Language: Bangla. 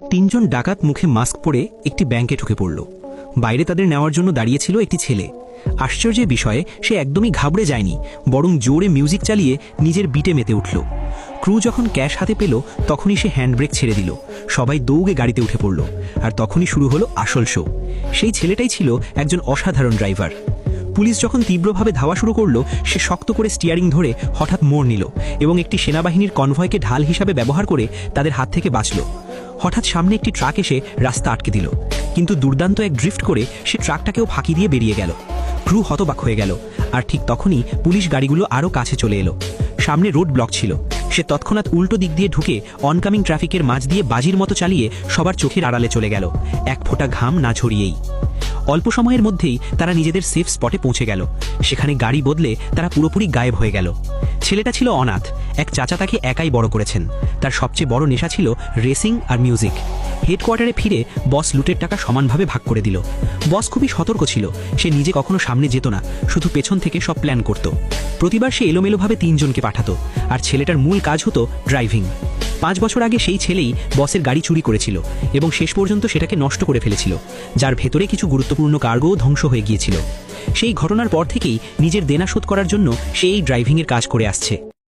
তিনজন ডাকাত মুখে মাস্ক পরে একটি ব্যাংকে ঢুকে পড়ল। বাইরে তাদের নেওয়ার জন্য দাঁড়িয়েছিল একটি ছেলে। আশ্চর্যের বিষয়ে সে একদমই ঘাবড়ে যায়নি, বরং জোরে মিউজিক চালিয়ে নিজের বিটে মেতে উঠল। ক্রু যখন ক্যাশ হাতে পেল তখনই সে হ্যান্ডব্রেক ছেড়ে দিল। সবাই দৌড়ে গাড়িতে উঠে পড়ল। আর তখনই শুরু হলো আসল শো। সেই ছেলেটাই ছিল একজন অসাধারণ ড্রাইভার। পুলিশ যখন তীব্রভাবে ধাওয়া শুরু করলো, সে শক্ত করে স্টিয়ারিং ধরে হঠাৎ মোড় নিল এবং একটি সেনাবাহিনীর কনভয়কে ঢাল হিসাবে ব্যবহার করে তাদের হাত থেকে বাঁচল। হঠাৎ সামনে একটি ট্রাক এসে রাস্তা আটকে দিল, কিন্তু দুর্দান্ত এক ড্রিফট করে সে ট্রাকটাকেও ফাঁকি দিয়ে বেরিয়ে গেল। ক্রু হতবাক হয়ে গেল। আর ঠিক তখনই পুলিশ গাড়িগুলো আরও কাছে চলে এলো। সামনে রোড ব্লক ছিল। সে তৎক্ষণাৎ উল্টো দিক দিয়ে ঢুকে অনকামিং ট্রাফিকের মাঝ দিয়ে বাজির মতো চালিয়ে সবার চোখের আড়ালে চলে গেল, এক ফোঁটা ঘাম না ঝরিয়েই। অল্প সময়ের মধ্যেই তারা নিজেদের সেফ স্পটে পৌঁছে গেল। সেখানে গাড়ি বদলে তারা পুরোপুরি গায়েব হয়ে গেল। ছেলেটা ছিল অনাথ। এক চাচা তাকে একাই বড় করেছেন। তার সবচেয়ে বড় নেশা ছিল রেসিং আর মিউজিক। হেডকোয়ার্টারে ফিরে বস লুটের টাকা সমানভাবে ভাগ করে দিল। বস খুবই সতর্ক ছিল। সে নিজে কখনো সামনে যেত না, শুধু পেছন থেকে সব প্ল্যান করত। প্রতিবার সে এলোমেলোভাবে তিনজনকে পাঠাতো, আর ছেলেটার মূল কাজ হতো ড্রাইভিং। 5 বছর আগে সেই ছেলেই বসের গাড়ি চুরি করেছিল এবং শেষ পর্যন্ত সেটাকে নষ্ট করে ফেলেছিল, যার ভেতরে কিছু গুরুত্বপূর্ণ কার্গোও ধ্বংস হয়ে গিয়েছিল। সেই ঘটনার পর থেকেই নিজের দেনা শোধ করার জন্য সে এই ড্রাইভিংয়ের কাজ করে আসছে।